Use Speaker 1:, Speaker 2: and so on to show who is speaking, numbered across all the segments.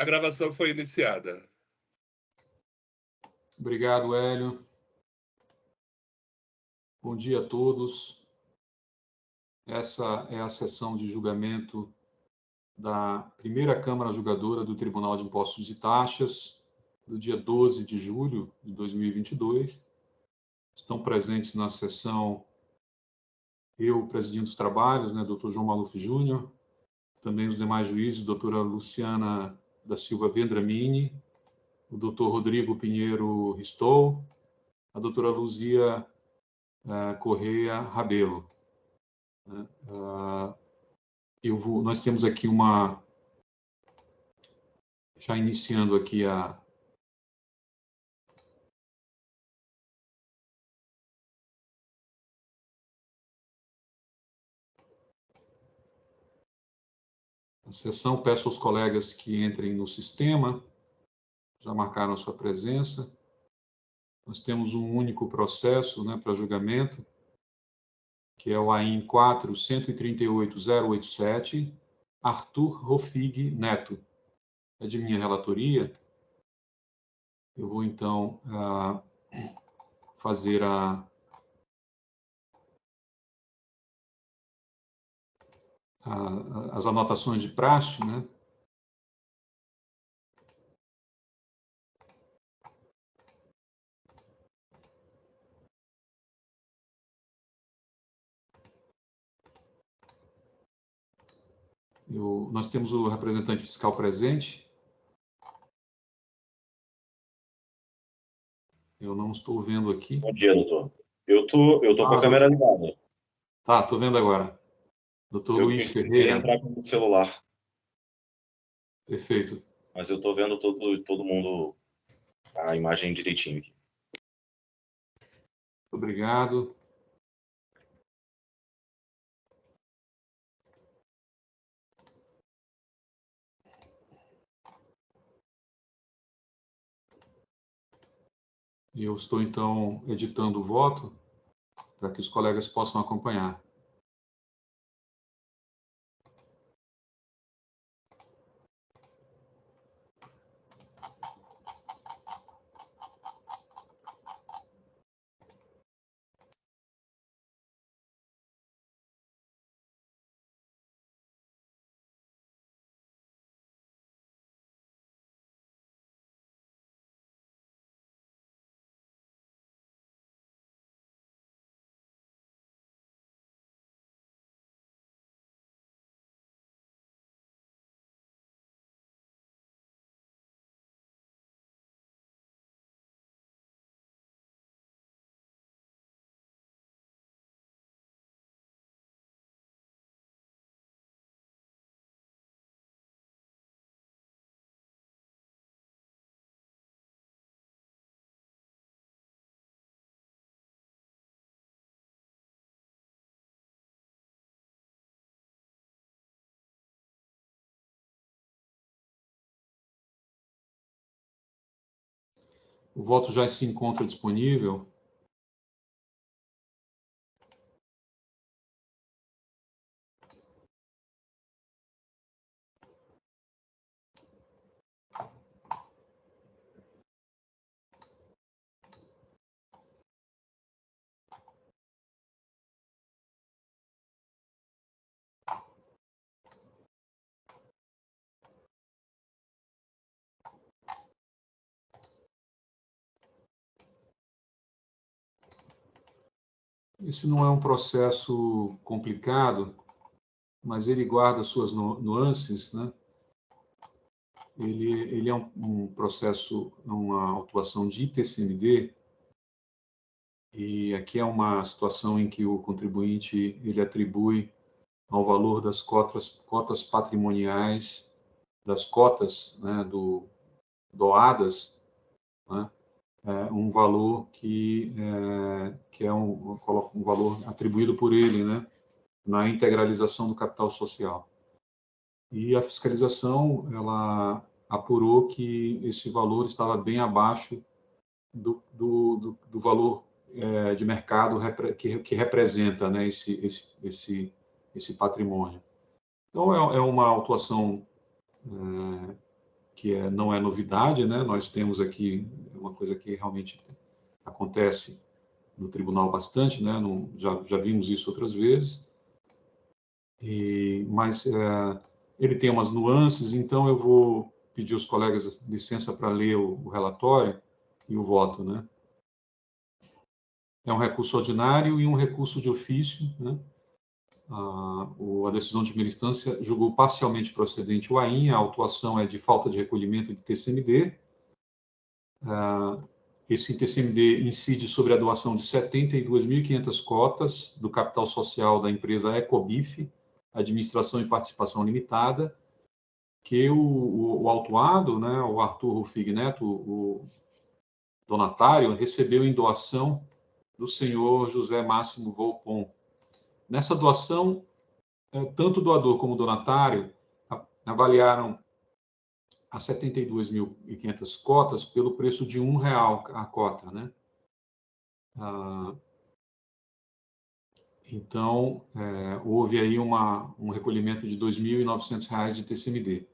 Speaker 1: A gravação foi iniciada.
Speaker 2: Obrigado, Hélio. Bom dia a todos. Essa é a sessão de julgamento da primeira Câmara Julgadora do Tribunal de Impostos e Taxas, do dia 12 de julho de 2022. Estão presentes na sessão eu, presidindo os trabalhos, Dr. João Maluf Júnior, também os demais juízes, doutora Luciana da Silva Vendramini, o doutor Rodrigo Pinheiro Ristou, a doutora Luzia Correia Rabelo. Nós temos aqui já iniciando aqui a sessão. Peço aos colegas que entrem no sistema, já marcaram a sua presença. Nós temos um único processo para julgamento, que é o AIN 4.138.087, Arthur Rofig Neto. É de minha relatoria. Eu vou, então, fazer as anotações de praxe, Nós temos o representante fiscal presente. Eu não estou vendo aqui.
Speaker 3: Bom dia, doutor. Eu tô com a câmera ligada.
Speaker 2: Tá, estou vendo agora. Doutor Luiz Ferreira.
Speaker 3: Entrar com o celular.
Speaker 2: Perfeito.
Speaker 3: Mas eu estou vendo todo mundo, a imagem direitinho aqui.
Speaker 2: Obrigado. E eu estou, então, editando o voto para que os colegas possam acompanhar. O voto já se encontra disponível. Esse não é um processo complicado, mas ele guarda suas nuances, Ele é um processo, uma autuação de ITCMD, e aqui é uma situação em que o contribuinte ele atribui ao valor das cotas patrimoniais, das cotas doadas, um valor que é um valor atribuído por ele, na integralização do capital social. E a fiscalização ela apurou que esse valor estava bem abaixo do valor de mercado que representa, esse patrimônio. Então é uma autuação não é novidade, né? Nós temos aqui uma coisa que realmente acontece no tribunal bastante, né? Já vimos isso outras vezes. Mas ele tem umas nuances, então eu vou pedir aos colegas licença para ler o relatório e o voto, né? É um recurso ordinário e um recurso de ofício, né? A decisão de primeira instância julgou parcialmente procedente o AIN, a autuação é de falta de recolhimento de TCMD. Esse TCMD incide sobre a doação de 72.500 cotas do capital social da empresa Ecobif, Administração e Participação Limitada, que o autuado, né, o Arthur Rufig Neto, o donatário, recebeu em doação do senhor José Máximo Volpon. Nessa doação, tanto o doador como o donatário avaliaram as 72.500 cotas pelo preço de R$1 a cota, né? Então, houve aí um recolhimento de R$2.900 de TCMD.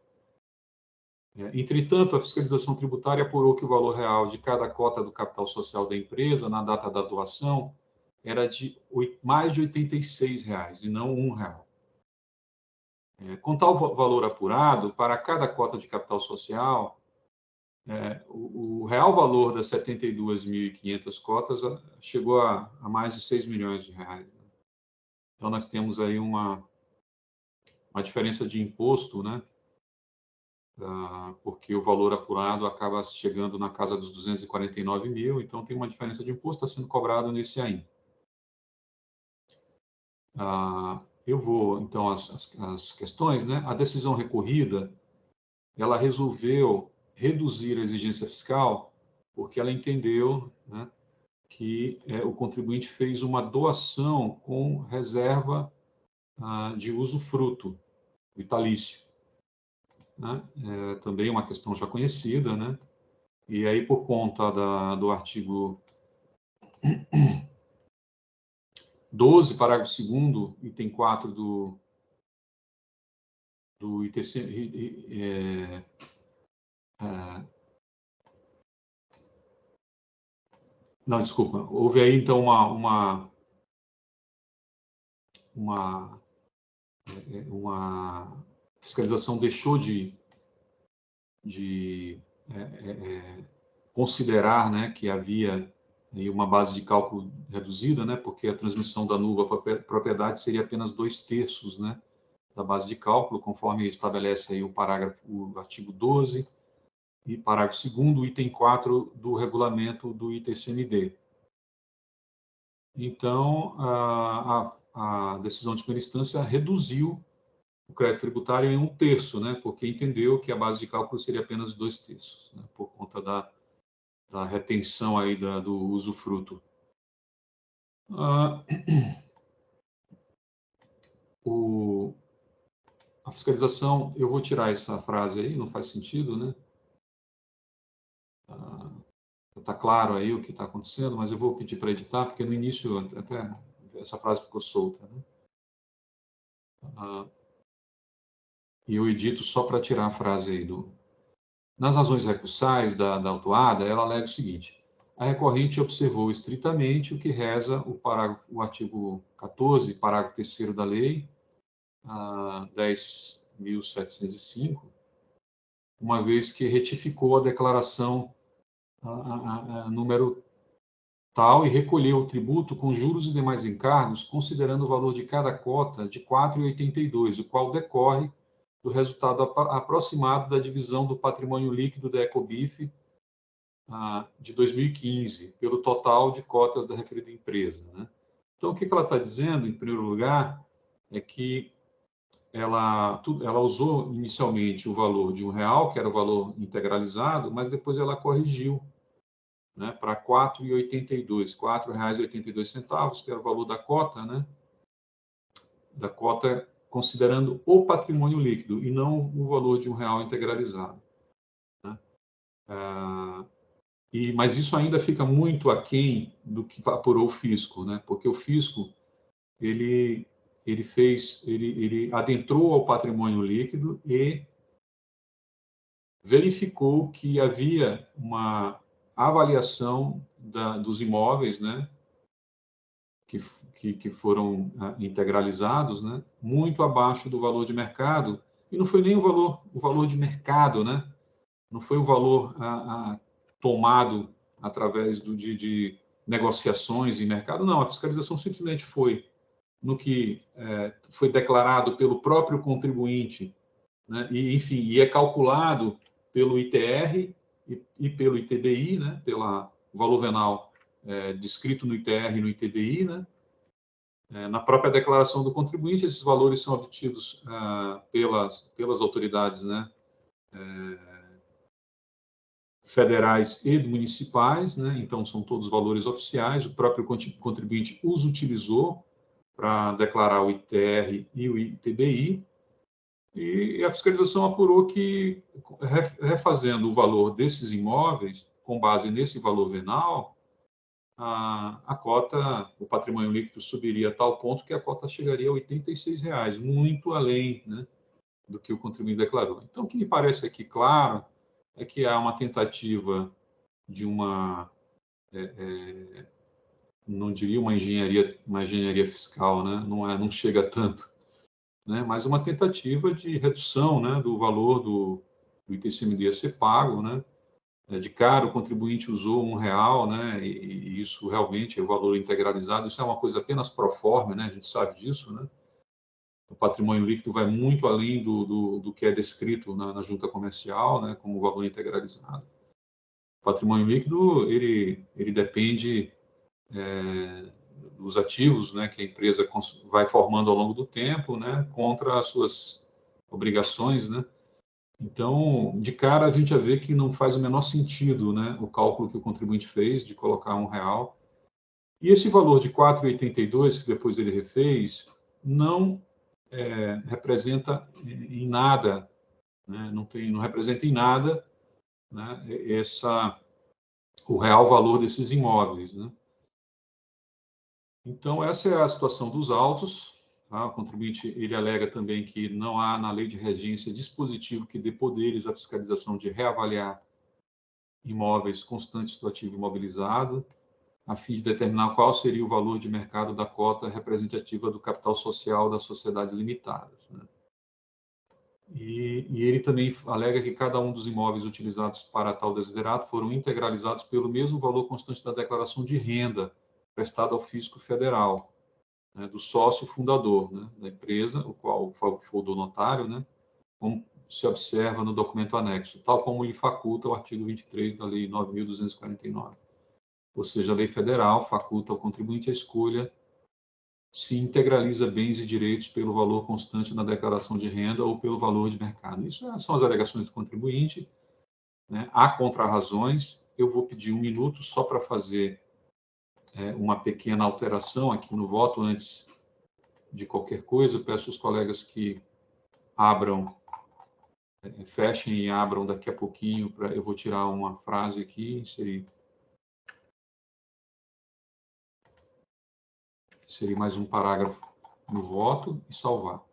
Speaker 2: Entretanto, a fiscalização tributária apurou que o valor real de cada cota do capital social da empresa, na data da doação, era de mais de R$86, e não R$1. Com tal valor apurado, para cada cota de capital social, o real valor das 72.500 cotas chegou a mais de R$6 milhões. Então, nós temos aí uma diferença de imposto, né? Porque o valor apurado acaba chegando na casa dos 249 mil, então tem uma diferença de imposto está sendo cobrado nesse AIN. Eu vou, então, as questões, né? A decisão recorrida, ela resolveu reduzir a exigência fiscal porque ela entendeu, né, que o contribuinte fez uma doação com reserva de usufruto vitalício, né? Também uma questão já conhecida, né? E aí, por conta do artigo 12, parágrafo 2º, item 4 do ITC... não, desculpa. Houve aí, então, uma fiscalização deixou de considerar, né, que havia aí uma base de cálculo reduzida, né, porque a transmissão da nula propriedade seria apenas 2/3, né, da base de cálculo, conforme estabelece aí o artigo 12 e parágrafo 2º, item 4 do regulamento do ITCMD. Então, a decisão de primeira instância reduziu o crédito tributário em 1/3, né, porque entendeu que a base de cálculo seria apenas 2/3, né, por conta da retenção aí do usufruto. A fiscalização, eu vou tirar essa frase aí, não faz sentido, né? Está claro aí o que está acontecendo, mas eu vou pedir para editar, porque no início até essa frase ficou solta, né? E eu edito só para tirar a frase aí Nas razões recursais da autuada, ela alega o seguinte: a recorrente observou estritamente o que reza o artigo 14, parágrafo 3º da lei 10.705, uma vez que retificou a declaração número tal e recolheu o tributo com juros e demais encargos, considerando o valor de cada cota de R$ 4,82, o qual decorre do resultado aproximado da divisão do patrimônio líquido da Ecobif de 2015, pelo total de cotas da referida empresa, né? Então, o que ela está dizendo, em primeiro lugar, é que ela usou inicialmente o valor de R$1, que era o valor integralizado, mas depois ela corrigiu, né, para R$ 4,82, R$ 4,82, que era o valor da cota, né, da cota considerando o patrimônio líquido e não o valor de R$1 integralizado, né? Mas isso ainda fica muito aquém do que apurou o fisco, né? Porque o fisco ele adentrou ao patrimônio líquido e verificou que havia uma avaliação dos imóveis, né, que foram integralizados, né, muito abaixo do valor de mercado, e não foi nem o valor de mercado, né, não foi o valor tomado através de negociações em mercado, não, a fiscalização simplesmente foi no que foi declarado pelo próprio contribuinte, né, e, enfim, e é calculado pelo ITR e pelo ITBI, né, pelo valor venal descrito no ITR e no ITBI, né. Na própria declaração do contribuinte, esses valores são obtidos pelas autoridades, né, federais e municipais, né, então são todos valores oficiais, o próprio contribuinte os utilizou para declarar o ITR e o ITBI, e a fiscalização apurou que, refazendo o valor desses imóveis, com base nesse valor venal, a cota, o patrimônio líquido subiria a tal ponto que a cota chegaria a R$ 86, muito além, né, do que o contribuinte declarou. Então, o que me parece aqui claro é que há uma tentativa de não diria uma engenharia fiscal, né, não chega tanto, né, mas uma tentativa de redução, né, do valor do ITCMD a ser pago, né. De cara, o contribuinte usou R$ 1, né, e isso realmente é o valor integralizado, isso é uma coisa apenas pro forma, né, a gente sabe disso, né. O patrimônio líquido vai muito além do que é descrito na junta comercial, né, como valor integralizado. O patrimônio líquido, ele depende dos ativos, né, que a empresa vai formando ao longo do tempo, né, contra as suas obrigações, né. Então, de cara, a gente já vê que não faz o menor sentido, né, o cálculo que o contribuinte fez de colocar R$ 1. E esse valor de 4,82, que depois ele refez, não representa em nada, né, não representa em nada, né, o real valor desses imóveis, né. Então, essa é a situação dos autos. Tá? O contribuinte ele alega também que não há na lei de regência dispositivo que dê poderes à fiscalização de reavaliar imóveis constantes do ativo imobilizado, a fim de determinar qual seria o valor de mercado da cota representativa do capital social das sociedades limitadas, né? E ele também alega que cada um dos imóveis utilizados para tal desiderato foram integralizados pelo mesmo valor constante da declaração de renda prestada ao fisco federal, né, do sócio fundador, né, da empresa, o qual foi o donatário, né, como se observa no documento anexo, tal como lhe faculta o artigo 23 da Lei 9.249. Ou seja, a lei federal faculta ao contribuinte a escolha se integraliza bens e direitos pelo valor constante na declaração de renda ou pelo valor de mercado. Isso são as alegações do contribuinte, né? Há contrarrazões. Eu vou pedir 1 minuto só para fazer uma pequena alteração aqui no voto antes de qualquer coisa. Eu peço aos colegas que fechem e abram daqui a pouquinho. Eu vou tirar uma frase aqui, inserir mais um parágrafo no voto e salvar.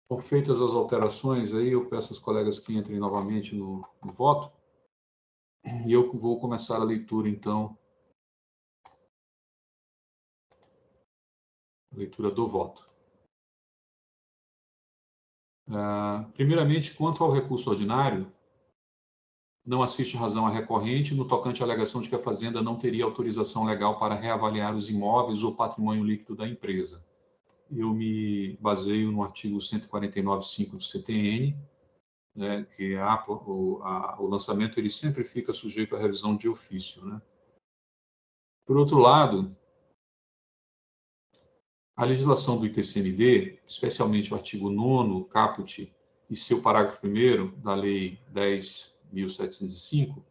Speaker 2: Bom, feitas as alterações, aí eu peço aos colegas que entrem novamente no voto, e eu vou começar a leitura, então, a leitura do voto. Primeiramente, quanto ao recurso ordinário, não assiste razão à recorrente no tocante à alegação de que a Fazenda não teria autorização legal para reavaliar os imóveis ou patrimônio líquido da empresa. Eu me baseio no artigo 149.5 do CTN, né, que o lançamento ele sempre fica sujeito à revisão de ofício, né? Por outro lado, a legislação do ITCMD, especialmente o artigo 9º, caput, e seu parágrafo 1º da Lei 10.705,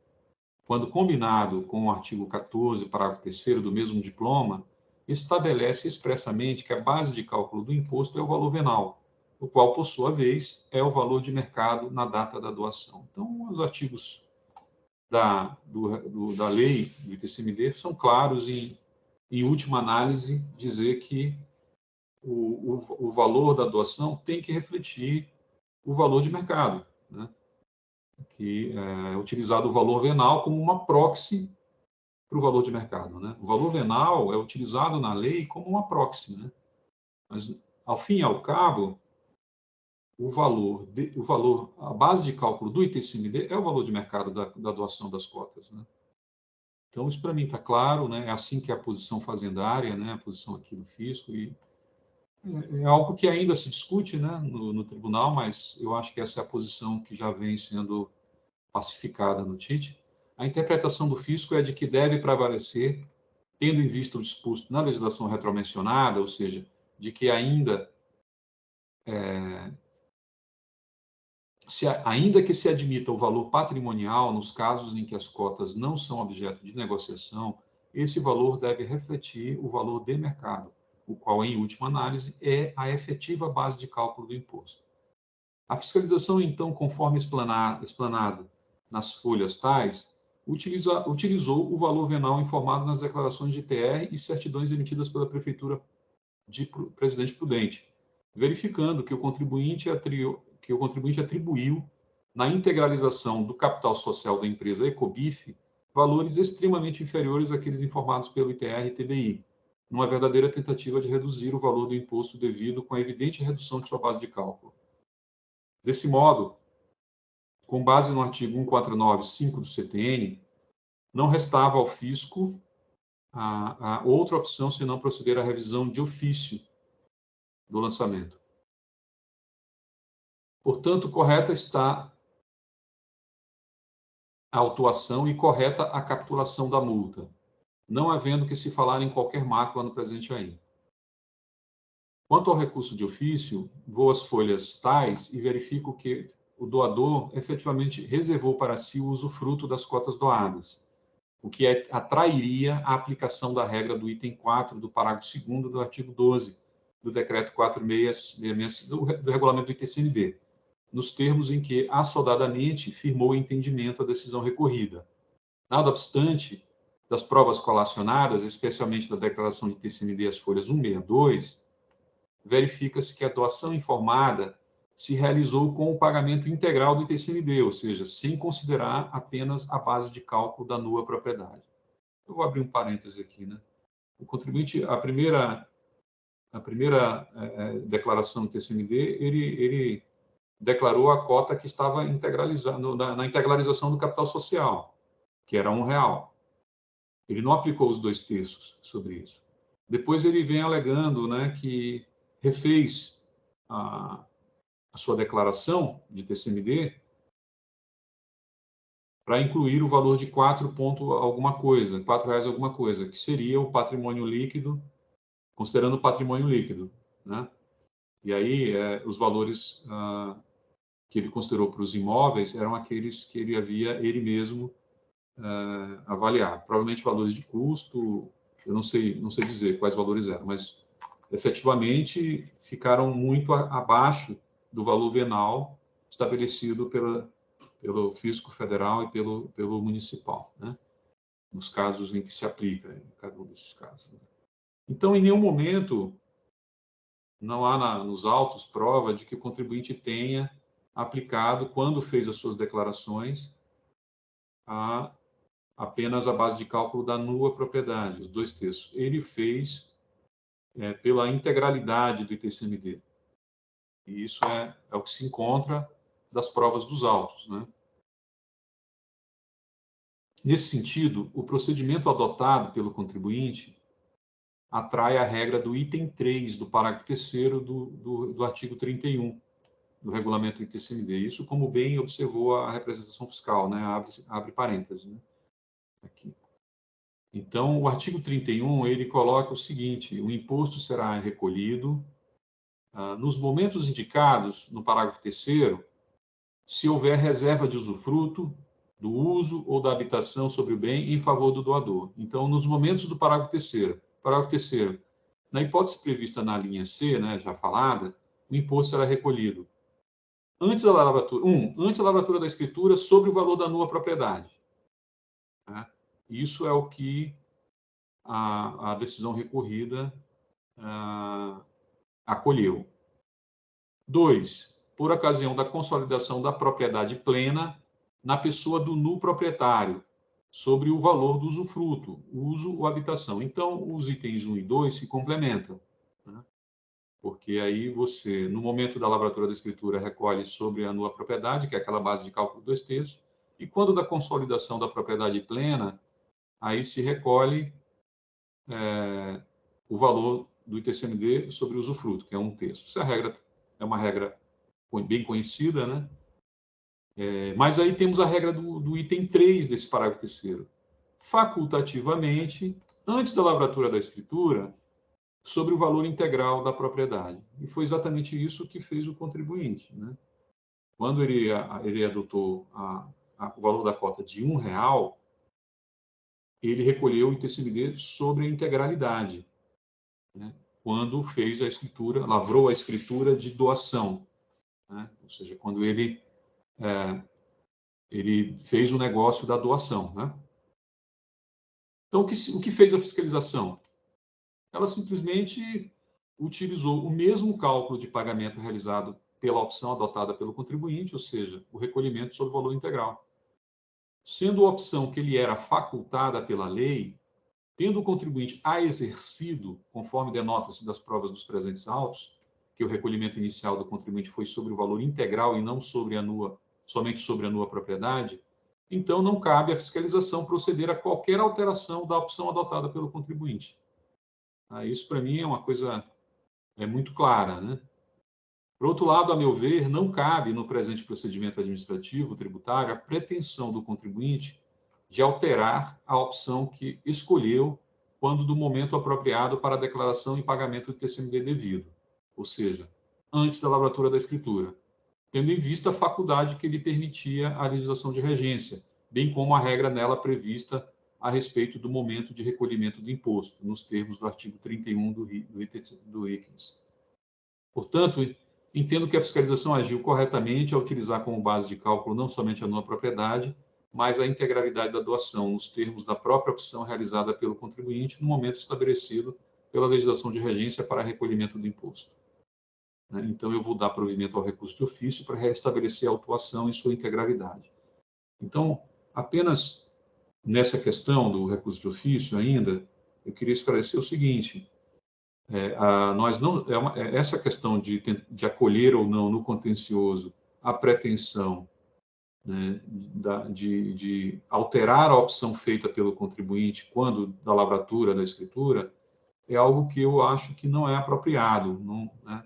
Speaker 2: quando combinado com o artigo 14, parágrafo 3º do mesmo diploma, estabelece expressamente que a base de cálculo do imposto é o valor venal, o qual, por sua vez, é o valor de mercado na data da doação. Então, os artigos da lei do ITCMD são claros em última análise, dizer que o valor da doação tem que refletir o valor de mercado, né? Que é utilizado o valor venal como uma proxy para o valor de mercado, né? O valor venal é utilizado na lei como uma proxy, né? Mas, ao fim e ao cabo, a base de cálculo do ITCMD é o valor de mercado da doação das cotas, né? Então, isso para mim está claro, né? É assim que é a posição fazendária, né? A posição aqui do fisco, e é algo que ainda se discute, né, no tribunal, mas eu acho que essa é a posição que já vem sendo pacificada no TIT. A interpretação do fisco é de que deve prevalecer, tendo em vista o disposto na legislação retromencionada, ou seja, de que ainda que se admita o valor patrimonial nos casos em que as cotas não são objeto de negociação, esse valor deve refletir o valor de mercado, o qual, em última análise, é a efetiva base de cálculo do imposto. A fiscalização, então, conforme explanado nas folhas tais, utilizou o valor venal informado nas declarações de TR e certidões emitidas pela Prefeitura de Presidente Prudente, verificando que o contribuinte atribuiu, na integralização do capital social da empresa Ecobif, valores extremamente inferiores àqueles informados pelo ITR e TBI, numa verdadeira tentativa de reduzir o valor do imposto devido com a evidente redução de sua base de cálculo. Desse modo, com base no artigo 149.5 do CTN, não restava ao fisco a outra opção senão proceder à revisão de ofício do lançamento. Portanto, correta está a autuação e correta a capitulação da multa, não havendo que se falar em qualquer mácula no presente ainda. Quanto ao recurso de ofício, vou às folhas tais e verifico que o doador efetivamente reservou para si o usufruto das cotas doadas, o que atrairia a aplicação da regra do item 4 do parágrafo 2º do artigo 12 do decreto 4666 do regulamento do ITCMD, nos termos em que assodadamente firmou o entendimento a decisão recorrida. Nada obstante, das provas colacionadas, especialmente da declaração de ITCMD às folhas 162, verifica-se que a doação informada se realizou com o pagamento integral do ITCMD, ou seja, sem considerar apenas a base de cálculo da nua propriedade. Eu vou abrir um parêntese aqui, né? O contribuinte, a primeira declaração do ITCMD, ele declarou a cota que estava na integralização do capital social, que era R$1. Ele não aplicou os 2/3 sobre isso. Depois ele vem alegando, né, que refez a sua declaração de TCMD para incluir o valor de 4 ponto alguma coisa, R$4 alguma coisa, que seria o patrimônio líquido, considerando o patrimônio líquido, né? E aí os valores que ele considerou para os imóveis eram aqueles que ele havia ele mesmo avaliado, provavelmente valores de custo, eu não sei dizer quais valores eram, mas efetivamente ficaram muito abaixo do valor venal estabelecido pelo fisco federal e pelo municipal, né? Nos casos em que se aplica, em cada um desses casos. Então, em nenhum momento não há nos autos prova de que o contribuinte tenha aplicado, quando fez as suas declarações, apenas a base de cálculo da nua propriedade, os 2 terços. Ele fez pela integralidade do ITCMD. E isso é o que se encontra das provas dos autos, né? Nesse sentido, o procedimento adotado pelo contribuinte atrai a regra do item 3 do parágrafo 3º do artigo 31 do regulamento do ITCMD. Isso, como bem observou a representação fiscal, né? Abre parênteses, né? Aqui. Então, o artigo 31, ele coloca o seguinte: o imposto será recolhido nos momentos indicados no parágrafo 3º, se houver reserva de usufruto, do uso ou da habitação sobre o bem em favor do doador. Então, nos momentos do parágrafo 3º. Parágrafo 3º. Na hipótese prevista na linha C, né, já falada, o imposto será recolhido antes da lavratura da escritura sobre o valor da nua propriedade. Né? Isso é o que a decisão recorrida acolheu. 2, por ocasião da consolidação da propriedade plena na pessoa do nu proprietário, sobre o valor do usufruto, uso ou habitação. Então, os itens 1 e 2 se complementam, né? Porque aí você, no momento da lavratura da escritura, recolhe sobre a nua propriedade, que é aquela base de cálculo 2 terços, e quando da consolidação da propriedade plena, aí se recolhe o valor do ITCMD sobre o usufruto, que é 1 terço. Essa regra é uma regra bem conhecida, né? Mas aí temos a regra do item 3 desse parágrafo 3º. Facultativamente, antes da lavratura da escritura, sobre o valor integral da propriedade. E foi exatamente isso que fez o contribuinte, né? Quando ele adotou o valor da cota de R$1, ele recolheu o ITCMD sobre a integralidade, né? Quando fez a escritura, lavrou a escritura de doação, né? Ou seja, quando ele fez o negócio da doação, né? Então, o que fez a fiscalização? Ela simplesmente utilizou o mesmo cálculo de pagamento realizado pela opção adotada pelo contribuinte, ou seja, o recolhimento sobre o valor integral. Sendo a opção que ele era facultada pela lei, tendo o contribuinte a exercido, conforme denota-se das provas dos presentes autos, que o recolhimento inicial do contribuinte foi sobre o valor integral e não somente sobre a nua propriedade, então não cabe à fiscalização proceder a qualquer alteração da opção adotada pelo contribuinte. Isso, para mim, é uma coisa muito clara, né? Por outro lado, a meu ver, não cabe no presente procedimento administrativo tributário a pretensão do contribuinte de alterar a opção que escolheu quando do momento apropriado para a declaração e pagamento do ITCMD devido, ou seja, antes da lavratura da escritura, tendo em vista a faculdade que lhe permitia a legislação de regência, bem como a regra nela prevista a respeito do momento de recolhimento do imposto, nos termos do artigo 31 do ICNS. Portanto, entendo que a fiscalização agiu corretamente ao utilizar como base de cálculo não somente a nua propriedade, mas a integralidade da doação, nos termos da própria opção realizada pelo contribuinte no momento estabelecido pela legislação de regência para recolhimento do imposto. Então, eu vou dar provimento ao recurso de ofício para restabelecer a autuação em sua integralidade. Então, apenas nessa questão do recurso de ofício ainda, eu queria esclarecer o seguinte: essa questão de acolher ou não no contencioso a pretensão, né, de alterar a opção feita pelo contribuinte quando da lavratura da escritura, é algo que eu acho que não é apropriado. Não, né?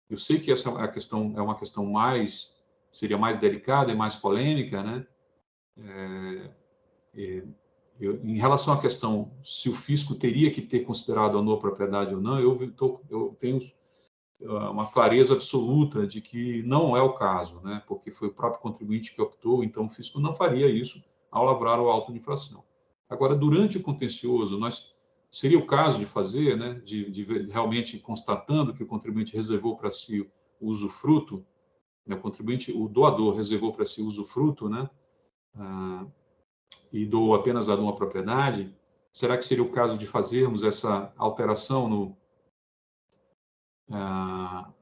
Speaker 2: Eu sei que essa questão é uma questão seria mais delicada e mais polêmica, né? Em relação à questão se o fisco teria que ter considerado a nua propriedade ou não, eu tenho uma clareza absoluta de que não é o caso, né? Porque foi o próprio contribuinte que optou, então o fisco não faria isso ao lavrar o auto de infração. Agora, durante o contencioso, seria o caso de fazer, né? De realmente constatando que o contribuinte reservou para si o usufruto, né? O doador reservou para si o usufruto, né? E doou apenas a numa propriedade, será que seria o caso de fazermos essa alteração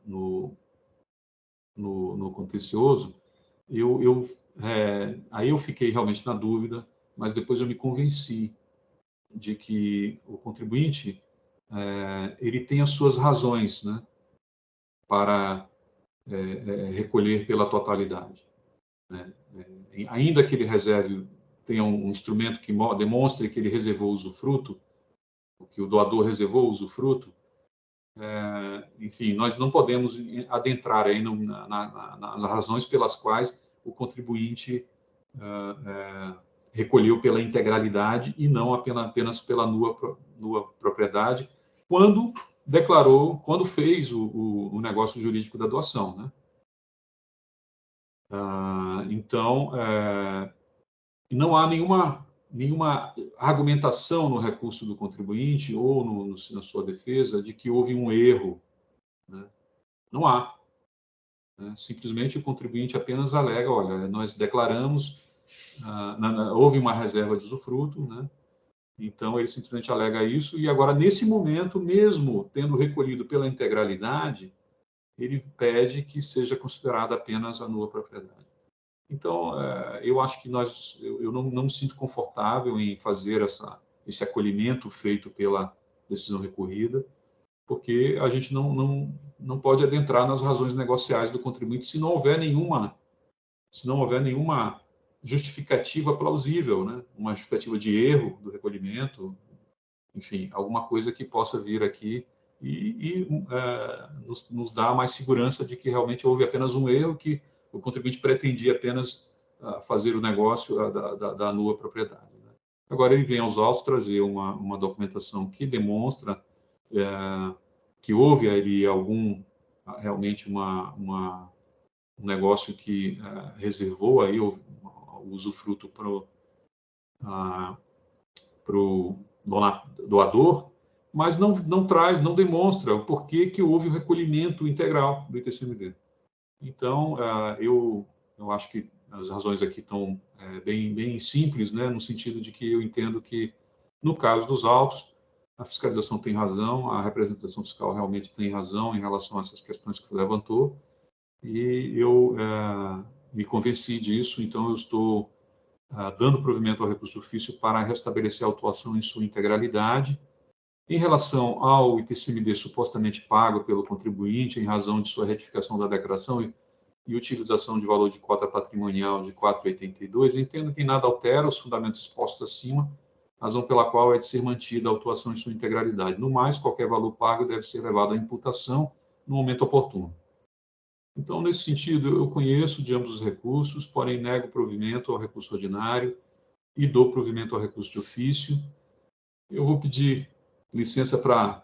Speaker 2: no contencioso, aí eu fiquei realmente na dúvida, mas depois eu me convenci de que o contribuinte ele tem as suas razões, né, para recolher pela totalidade, né? Ainda que ele reserve, tenha um instrumento que demonstre que ele reservou o usufruto, que o doador reservou o usufruto, enfim, nós não podemos adentrar aí nas razões pelas quais o contribuinte recolheu pela integralidade e não apenas pela nua propriedade, quando declarou, quando fez o negócio jurídico da doação, né? Então, não há nenhuma argumentação no recurso do contribuinte ou na sua defesa de que houve um erro, né? Não há. Né? Simplesmente o contribuinte apenas alega, olha, nós declaramos, houve uma reserva de usufruto, né? Então ele simplesmente alega isso, e agora, nesse momento, mesmo tendo recolhido pela integralidade, ele pede que seja considerada apenas a nua propriedade. Então, eu acho que eu não me sinto confortável em fazer esse acolhimento feito pela decisão recorrida, porque a gente não pode adentrar nas razões negociais do contribuinte se não houver nenhuma justificativa plausível, né? Uma justificativa de erro do recolhimento, enfim, alguma coisa que possa vir aqui e nos dá mais segurança de que realmente houve apenas um erro, que o contribuinte pretendia apenas fazer o negócio da nua propriedade, né? Agora ele vem aos autos trazer uma documentação que demonstra que houve ali realmente um negócio que reservou aí o usufruto para o doador, mas não demonstra o porquê que houve o recolhimento integral do ITCMD. Então, eu acho que as razões aqui estão bem simples, né, no sentido de que eu entendo que, no caso dos autos, a fiscalização tem razão, a representação fiscal realmente tem razão em relação a essas questões que levantou, e eu me convenci disso, então eu estou dando provimento ao recurso de ofício para restabelecer a autuação em sua integralidade. Em relação ao ITCMD supostamente pago pelo contribuinte em razão de sua retificação da declaração e utilização de valor de cota patrimonial de 4,82, entendo que em nada altera os fundamentos expostos acima, razão pela qual é de ser mantida a autuação em sua integralidade. No mais, qualquer valor pago deve ser levado à imputação no momento oportuno. Então, nesse sentido, eu conheço de ambos os recursos, porém nego provimento ao recurso ordinário e dou provimento ao recurso de ofício. Eu vou pedir licença para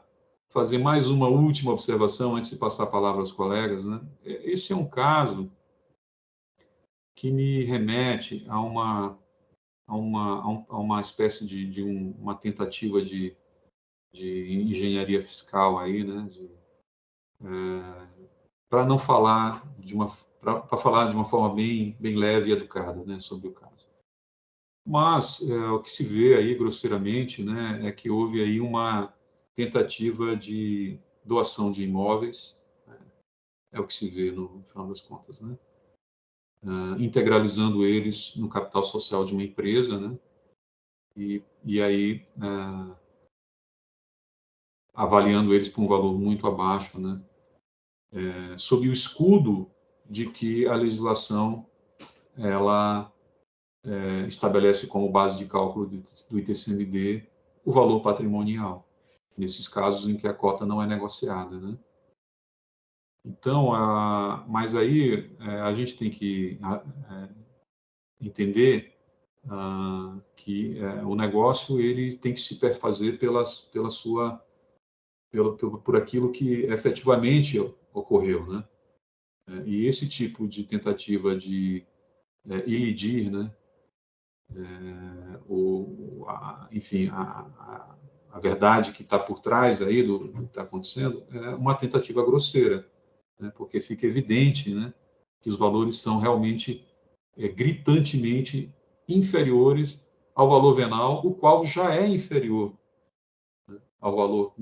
Speaker 2: fazer mais uma última observação antes de passar a palavra aos colegas, né? Esse é um caso que me remete a uma espécie de uma tentativa de engenharia fiscal aí, né? Para não falar para falar de uma forma bem leve e educada, né, sobre o caso. Mas o que se vê aí grosseiramente, né, é que houve aí uma tentativa de doação de imóveis, né, é o que se vê no final das contas, né, integralizando eles no capital social de uma empresa, né, e aí avaliando eles por um valor muito abaixo, né, sob o escudo de que a legislação ela estabelece como base de cálculo do ITCMD o valor patrimonial, nesses casos em que a cota não é negociada, né? Então, mas aí a gente tem que entender que o negócio ele tem que se perfazer por aquilo que efetivamente ocorreu, né? E esse tipo de tentativa de ilidir, né? Enfim, a verdade que está por trás aí do que está acontecendo é uma tentativa grosseira, né? Porque fica evidente, né, que os valores são realmente gritantemente inferiores ao valor venal, o qual já é inferior, né, ao valor,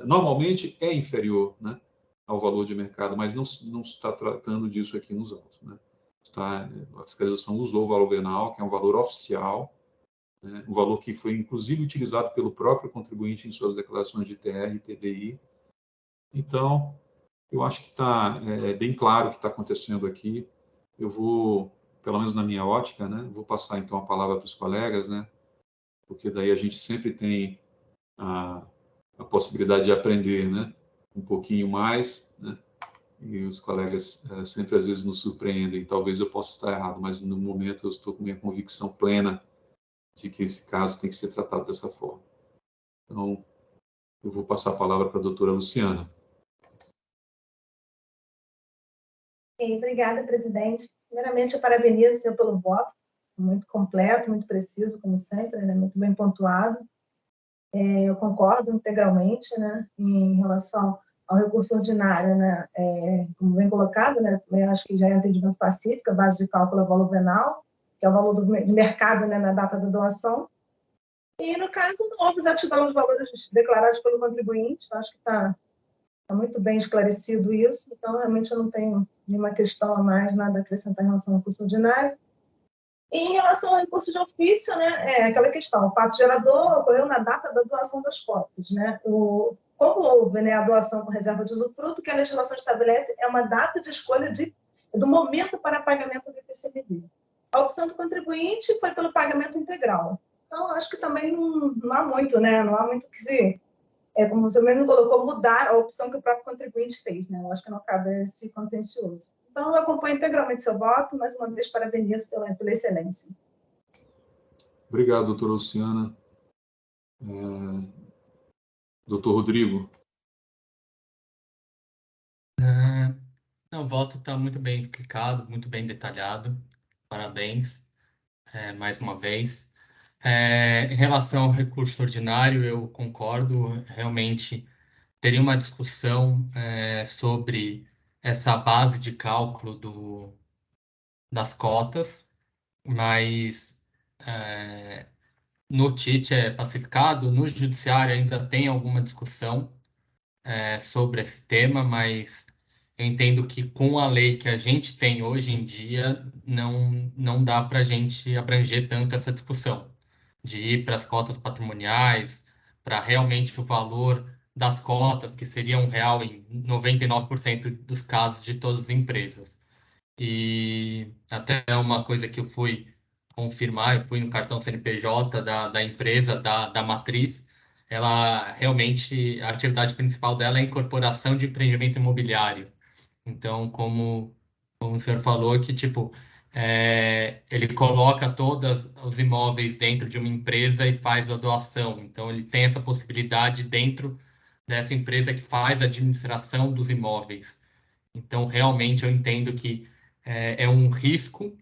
Speaker 2: normalmente é inferior, né, ao valor de mercado, mas não se está tratando disso aqui nos autos, né? A fiscalização usou o valor venal, que é um valor oficial, né? Um valor que foi, inclusive, utilizado pelo próprio contribuinte em suas declarações de TR e TBI. Então, eu acho que está bem claro o que está acontecendo aqui. Eu vou, pelo menos na minha ótica, né, vou passar, então, a palavra para os colegas, né, porque daí a gente sempre tem a possibilidade de aprender, né, um pouquinho mais, né, e os colegas sempre, às vezes, nos surpreendem. Talvez eu possa estar errado, mas, no momento, eu estou com minha convicção plena de que esse caso tem que ser tratado dessa forma. Então, eu vou passar a palavra para a doutora Luciana.
Speaker 4: Obrigada, presidente. Primeiramente, eu parabenizo o senhor pelo voto, muito completo, muito preciso, como sempre, né? Muito bem pontuado. Eu concordo integralmente, né, em relação ao recurso ordinário, né, como bem colocado, né, eu acho que já é atendimento pacífico, a base de cálculo é o valor venal, que é o valor de mercado, né, na data da doação. E, no caso, houve exatidão dos valores declarados pelo contribuinte, eu acho que está muito bem esclarecido isso, então, realmente, eu não tenho nenhuma questão a mais, nada a acrescentar em relação ao recurso ordinário. E, em relação ao recurso de ofício, né, aquela questão, o fato gerador ocorreu na data da doação das cotas, né? Como houve, né, a doação com reserva de usufruto, que a legislação estabelece é uma data de escolha do momento para pagamento do ITCMD. A opção do contribuinte foi pelo pagamento integral. Então, acho que também não há muito, né? Não há muito que se... como você mesmo colocou, mudar a opção que o próprio contribuinte fez, né? Eu acho que não cabe esse contencioso. Então, eu acompanho integralmente seu voto, mais uma vez, parabenizo pela excelência.
Speaker 2: Obrigado, doutora Luciana. Doutor Rodrigo.
Speaker 5: O voto está muito bem explicado, muito bem detalhado. Parabéns, mais uma vez. Em relação ao recurso ordinário, eu concordo, realmente teria uma discussão sobre essa base de cálculo das cotas, mas no TIT é pacificado, no judiciário ainda tem alguma discussão sobre esse tema, mas eu entendo que com a lei que a gente tem hoje em dia, não dá para a gente abranger tanto essa discussão, de ir para as cotas patrimoniais, para realmente o valor das cotas, que seria R$ 1 em 99% dos casos de todas as empresas. E até uma coisa que eu fui confirmar, eu fui no cartão CNPJ da empresa, da matriz, ela realmente, a atividade principal dela é a incorporação de empreendimento imobiliário. Então, como o senhor falou, que tipo, ele coloca todos os imóveis dentro de uma empresa e faz a doação. Então, ele tem essa possibilidade dentro dessa empresa que faz a administração dos imóveis. Então, realmente, eu entendo que é um risco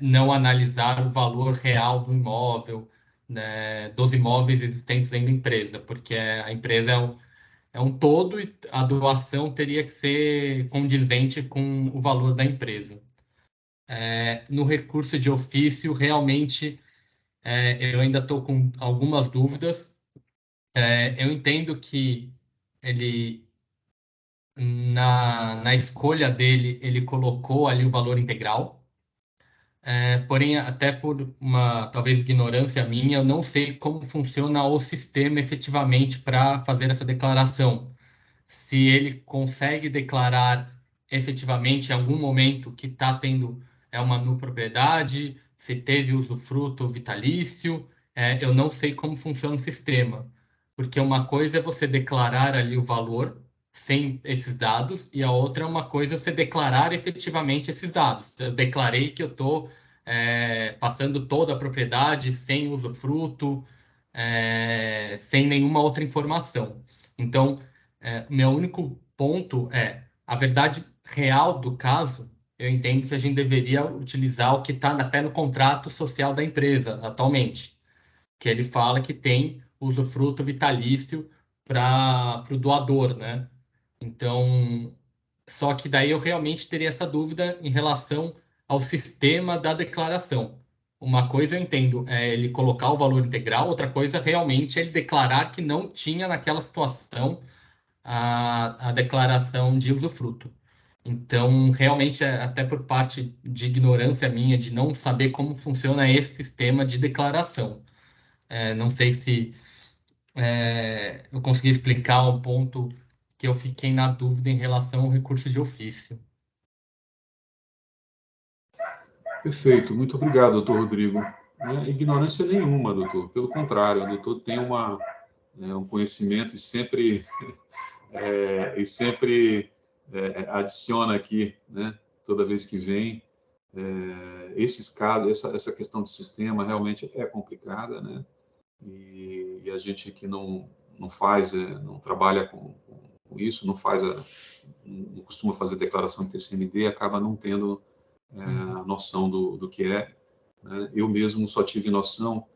Speaker 5: não analisar o valor real do imóvel, né, dos imóveis existentes dentro da empresa, porque a empresa é um todo e a doação teria que ser condizente com o valor da empresa. No recurso de ofício, realmente, eu ainda estou com algumas dúvidas. Eu entendo que ele, na escolha dele, ele colocou ali o valor integral. Porém, até por uma talvez ignorância minha, eu não sei como funciona o sistema efetivamente para fazer essa declaração. Se ele consegue declarar efetivamente em algum momento que está tendo uma propriedade, se teve usufruto vitalício, eu não sei como funciona o sistema, porque uma coisa é você declarar ali o valor sem esses dados e a outra é uma coisa é você declarar efetivamente esses dados. Eu declarei que eu estou passando toda a propriedade sem usufruto, sem nenhuma outra informação. Então, meu único ponto é a verdade real do caso. Eu entendo que a gente deveria utilizar o que está até no contrato social da empresa atualmente, que ele fala que tem usufruto vitalício para o doador, né? Então, só que daí eu realmente teria essa dúvida em relação ao sistema da declaração. Uma coisa eu entendo é ele colocar o valor integral, outra coisa realmente é ele declarar que não tinha naquela situação a declaração de usufruto. Então, realmente, até por parte de ignorância minha, de não saber como funciona esse sistema de declaração. Não sei se eu consegui explicar um ponto que eu fiquei na dúvida em relação ao recurso de ofício.
Speaker 2: Perfeito, muito obrigado, doutor Rodrigo. Ignorância nenhuma, doutor. Pelo contrário, o doutor tem um conhecimento e sempre adiciona aqui, né, toda vez que vem. Esses casos, essa questão de sistema realmente é complicada, né? E a gente que não faz, não trabalha com isso, não costuma fazer declaração de TCMD, acaba não tendo a noção do que é. Né? Eu mesmo só tive noção,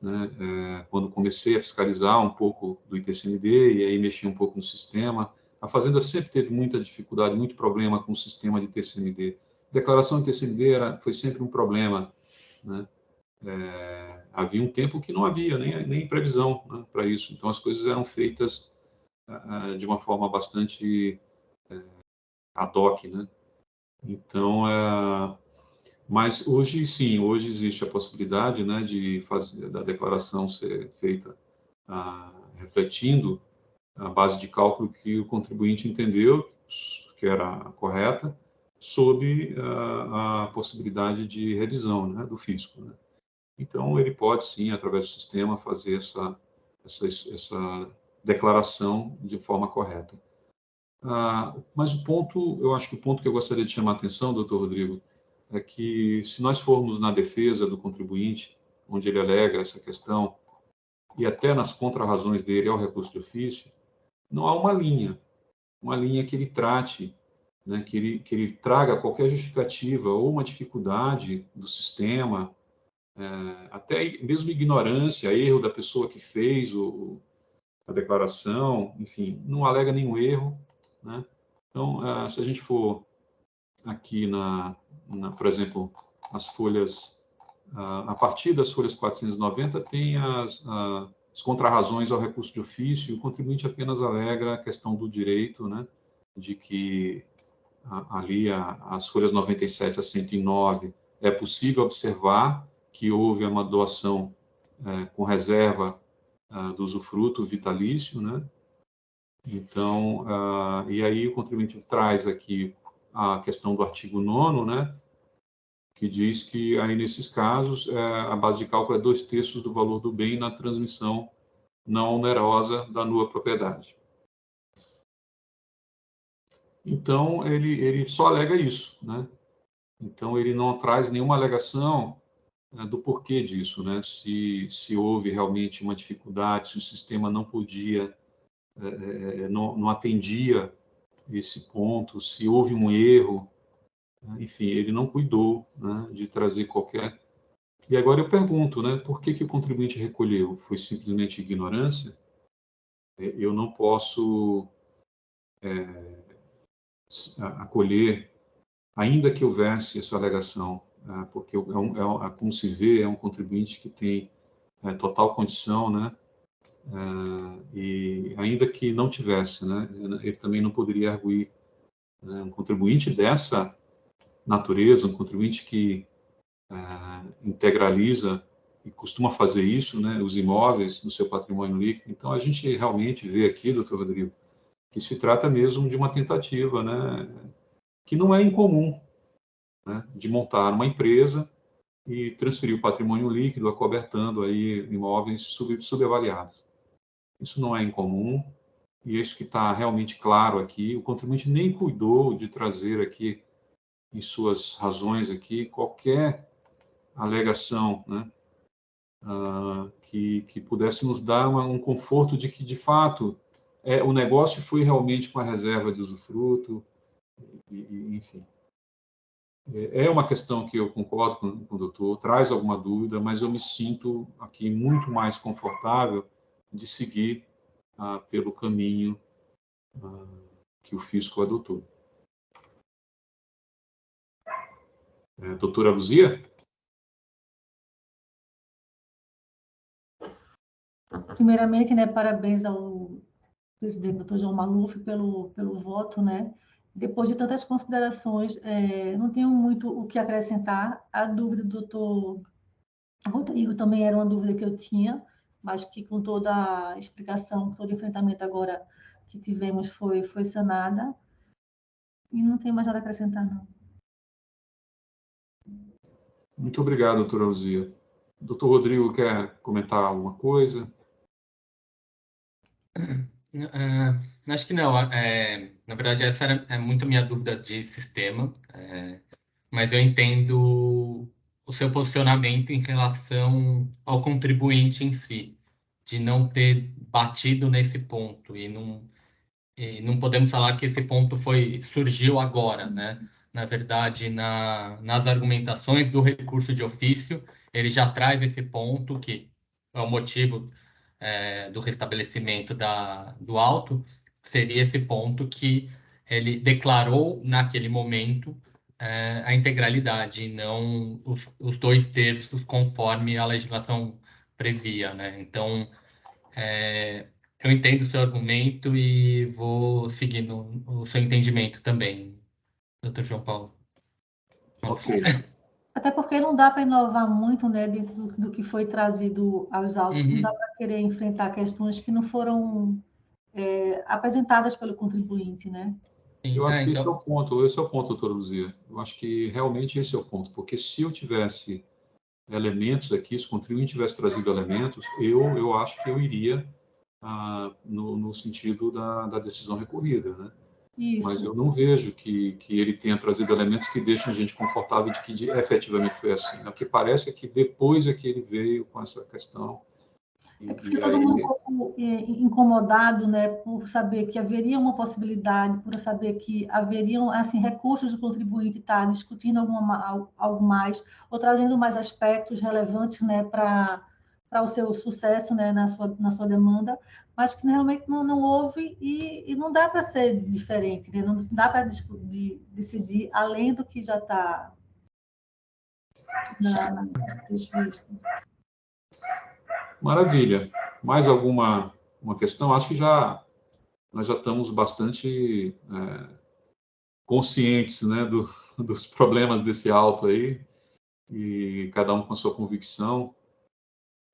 Speaker 2: né, quando comecei a fiscalizar um pouco do ITCMD e aí mexi um pouco no sistema. A Fazenda sempre teve muita dificuldade, muito problema com o sistema de TCMD. Declaração de TCMD foi sempre um problema, né? Havia um tempo que não havia nem previsão, né, para isso. Então, as coisas eram feitas de uma forma bastante ad hoc, né? Então, mas hoje, sim, hoje existe a possibilidade, né, de fazer da declaração ser feita refletindo a base de cálculo que o contribuinte entendeu que era correta, sob a possibilidade de revisão, né, do fisco, né? Então, ele pode, sim, através do sistema, fazer essa declaração de forma correta. Mas eu acho que o ponto que eu gostaria de chamar a atenção, doutor Rodrigo, é que se nós formos na defesa do contribuinte, onde ele alega essa questão, e até nas contrarrazões dele ao recurso de ofício, não há uma linha que ele trate, né, que ele traga qualquer justificativa ou uma dificuldade do sistema, até mesmo ignorância, erro da pessoa que fez a declaração, enfim, não alega nenhum erro, né? Então, se a gente for aqui por exemplo, as folhas, a partir das folhas 490, tem as contrarrazões ao recurso de ofício, e o contribuinte apenas alega a questão do direito, né, de que ali as folhas 97 a 109 é possível observar que houve uma doação com reserva do usufruto vitalício, né? Então, e aí o contribuinte traz aqui a questão do artigo 9º, né, que diz que aí nesses casos a base de cálculo é 2/3 do valor do bem na transmissão não onerosa da nua propriedade. Então, ele só alega isso, né? Então, ele não traz nenhuma alegação do porquê disso, né? Se houve realmente uma dificuldade, se o sistema não podia, não atendia esse ponto, se houve um erro, né? Enfim, ele não cuidou, né, de trazer qualquer... E agora eu pergunto, né, por que o contribuinte recolheu? Foi simplesmente ignorância? Eu não posso acolher, ainda que houvesse essa alegação, porque como se vê, é um contribuinte que tem total condição, né, e ainda que não tivesse, né, ele também não poderia arguir, né, um contribuinte dessa natureza, um contribuinte que integraliza e costuma fazer isso, né, os imóveis no seu patrimônio líquido. Então, a gente realmente vê aqui, doutor Rodrigo, que se trata mesmo de uma tentativa, né, que não é incomum, né, de montar uma empresa e transferir o patrimônio líquido acobertando aí imóveis subavaliados. Isso não é incomum, e isso que está realmente claro aqui. O contribuinte nem cuidou de trazer aqui, em suas razões aqui, qualquer alegação, né, que pudesse nos dar um conforto de que, de fato, o negócio foi realmente com a reserva de usufruto, enfim. É uma questão que eu concordo com o doutor, traz alguma dúvida, mas eu me sinto aqui muito mais confortável de seguir pelo caminho que o fisco adotou. Doutora Luzia?
Speaker 6: Primeiramente, né, parabéns ao presidente Dr. João Maluf pelo voto, né? Depois de tantas considerações, não tenho muito o que acrescentar. A dúvida do doutor Rodrigo também era uma dúvida que eu tinha, mas que com toda a explicação, todo o enfrentamento agora que tivemos foi sanada. E não tem mais nada a acrescentar, não.
Speaker 2: Muito obrigado, doutora Luzia. Doutor Rodrigo quer comentar alguma coisa?
Speaker 5: Acho que não. Na verdade, essa é muito a minha dúvida de sistema, mas eu entendo o seu posicionamento em relação ao contribuinte em si, de não ter batido nesse ponto e não podemos falar que esse ponto surgiu agora, né? Na verdade, nas argumentações do recurso de ofício, ele já traz esse ponto que é o motivo do restabelecimento do auto, seria esse ponto que ele declarou naquele momento a integralidade, e não os 2/3 conforme a legislação previa, né? Então, eu entendo o seu argumento e vou seguir o seu entendimento também, Dr. João Paulo.
Speaker 2: Ok.
Speaker 6: Até porque não dá para inovar muito, né, dentro do que foi trazido aos autos. Não dá para querer enfrentar questões que não foram apresentadas pelo contribuinte, né?
Speaker 2: Eu acho que esse é o ponto, doutora Luzia. Eu acho que realmente esse é o ponto, porque se eu tivesse elementos aqui, se o contribuinte tivesse trazido elementos, eu acho que eu iria no sentido da decisão recorrida, né?
Speaker 6: Isso.
Speaker 2: Mas eu não vejo que ele tenha trazido elementos que deixem a gente confortável de que efetivamente foi assim. O que parece é que depois é que ele veio com essa questão.
Speaker 6: Fica todo mundo um pouco incomodado, né, por saber que haveria uma possibilidade, por saber que haveriam assim recursos do contribuinte estar discutindo algo mais, ou trazendo mais aspectos relevantes, né, para o seu sucesso, né, na sua demanda, mas que realmente não houve e não dá para ser diferente, né? Não dá para decidir além do que já está na previsto.
Speaker 2: Maravilha. Mais alguma questão? Acho que nós já estamos bastante conscientes, né, dos problemas desse auto aí, e cada um com a sua convicção.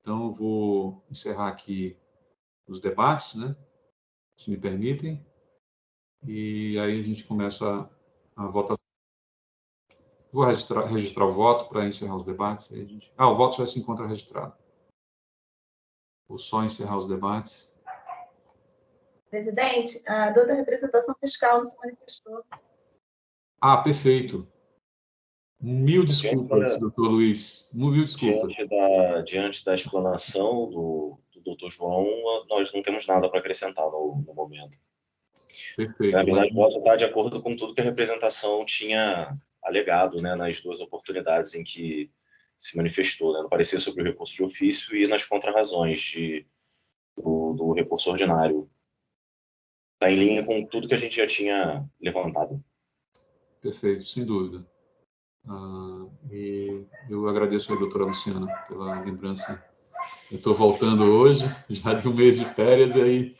Speaker 2: Então, eu vou encerrar aqui os debates, né, se me permitem, e aí a gente começa a votação. Vou registrar o voto para encerrar os debates. Aí o voto já se encontra registrado. Vou só encerrar os debates.
Speaker 4: Presidente, a doutora representação fiscal não se manifestou.
Speaker 2: Perfeito. Mil desculpas, doutor Luiz. Mil desculpas.
Speaker 3: Diante da explanação do doutor João, nós não temos nada para acrescentar no momento.
Speaker 2: Perfeito.
Speaker 3: Na verdade, posso estar de acordo com tudo que a representação tinha alegado, né, nas duas oportunidades em que se manifestou, né, no parecer sobre o recurso de ofício e nas contrarrazões do recurso ordinário. Está em linha com tudo que a gente já tinha levantado.
Speaker 2: Perfeito, sem dúvida. E eu agradeço a doutora Luciana pela lembrança. Eu estou voltando hoje, já de um mês de férias, e aí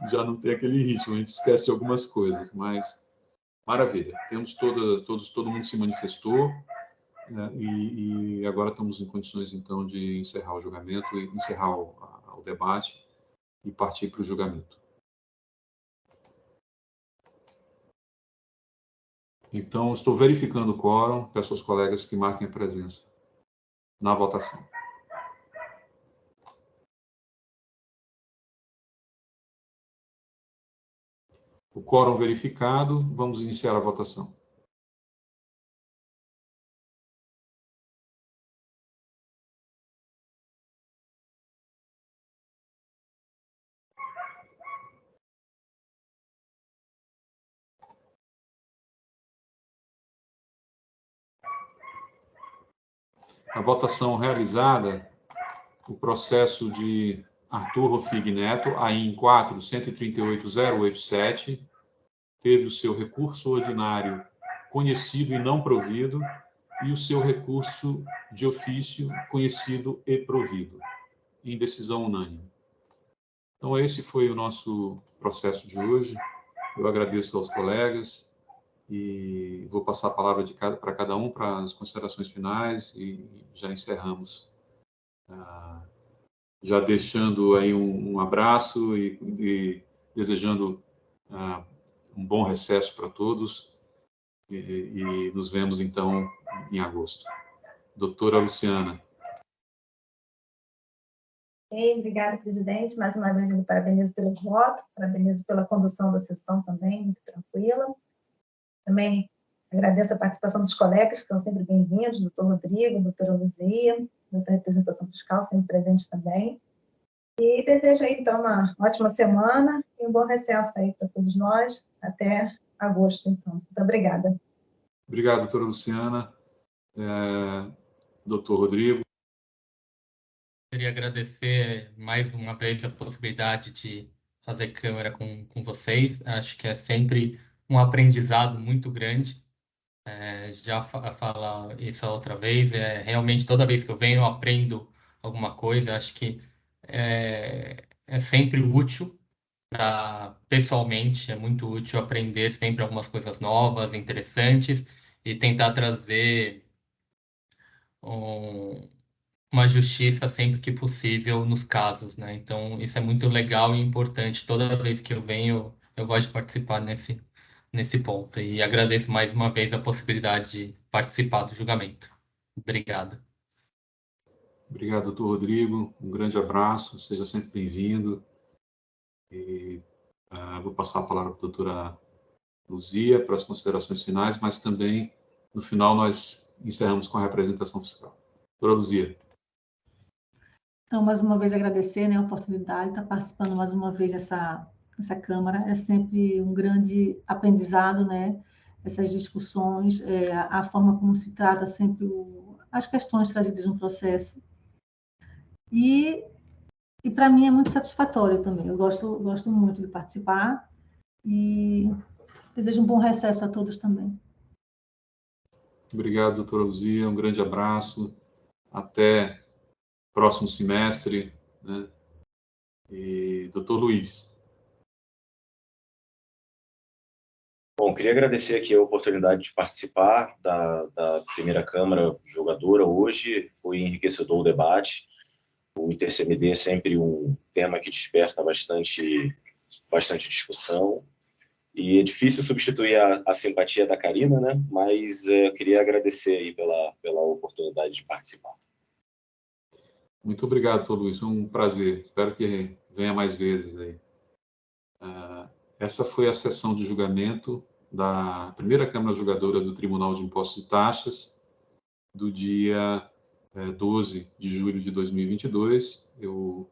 Speaker 2: já não tem aquele ritmo, a gente esquece de algumas coisas, mas maravilha. Temos todo mundo se manifestou, né, e agora estamos em condições, então, de encerrar o julgamento, e encerrar o debate e partir para o julgamento. Então, estou verificando o quórum, peço aos colegas que marquem a presença na votação. O quórum verificado, vamos iniciar a votação. A votação realizada, o processo de Arthur Rofig Neto, AIN 4.138.087, teve o seu recurso ordinário conhecido e não provido, e o seu recurso de ofício conhecido e provido, em decisão unânime. Então, esse foi o nosso processo de hoje. Eu agradeço aos colegas e vou passar a palavra para cada um para as considerações finais e já encerramos. Já deixando aí um abraço e desejando um bom recesso para todos e nos vemos, então, em agosto. Doutora Luciana.
Speaker 4: Obrigada, presidente. Mais uma vez, eu lhe parabenizo pelo voto, parabenizo pela condução da sessão também, muito tranquila. Também agradeço a participação dos colegas, que são sempre bem-vindos, doutor Rodrigo, doutora Luzia, doutora representação fiscal, sempre presente também. E desejo aí, então, uma ótima semana e um bom recesso aí para todos nós, até agosto, então. Muito obrigada.
Speaker 2: Obrigado, doutora Luciana. Doutor Rodrigo.
Speaker 5: Queria agradecer mais uma vez a possibilidade de fazer câmera com vocês. Acho que é sempre um aprendizado muito grande. Já fala isso a outra vez. Realmente, toda vez que eu venho, eu aprendo alguma coisa. Acho que é sempre útil pessoalmente, é muito útil aprender sempre algumas coisas novas, interessantes, e tentar trazer uma justiça sempre que possível nos casos, né? Então, isso é muito legal e importante. Toda vez que eu venho, eu gosto de participar nesse ponto. E agradeço mais uma vez a possibilidade de participar do julgamento. Obrigado.
Speaker 2: Obrigado, doutor Rodrigo. Um grande abraço, seja sempre bem-vindo. E vou passar a palavra para a doutora Luzia para as considerações finais, mas também, no final, nós encerramos com a representação fiscal. Doutora Luzia.
Speaker 6: Então, mais uma vez, agradecer, né, a oportunidade de estar participando mais uma vez dessa Câmara. É sempre um grande aprendizado, né, essas discussões, a forma como se trata sempre as questões trazidas no processo. E para mim é muito satisfatório também. Eu gosto muito de participar e desejo um bom recesso a todos também.
Speaker 2: Obrigado, doutora Luzia. Um grande abraço. Até próximo semestre, né? E doutor Luiz.
Speaker 3: Bom, queria agradecer aqui a oportunidade de participar da primeira Câmara Julgadora hoje. Foi enriquecedor o debate. O ITCMD é sempre um tema que desperta bastante discussão. E é difícil substituir a simpatia da Karina, né? Mas eu queria agradecer aí pela oportunidade de participar.
Speaker 2: Muito obrigado, doutor Luiz. Foi um prazer. Espero que venha mais vezes aí. Essa foi a sessão de julgamento da primeira Câmara Julgadora do Tribunal de Impostos e Taxas, do dia 12 de julho de 2022. Eu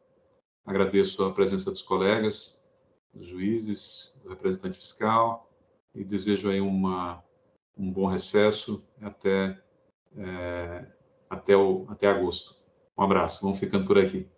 Speaker 2: agradeço a presença dos colegas, dos juízes, do representante fiscal, e desejo aí um bom recesso até agosto. Um abraço, vamos ficando por aqui.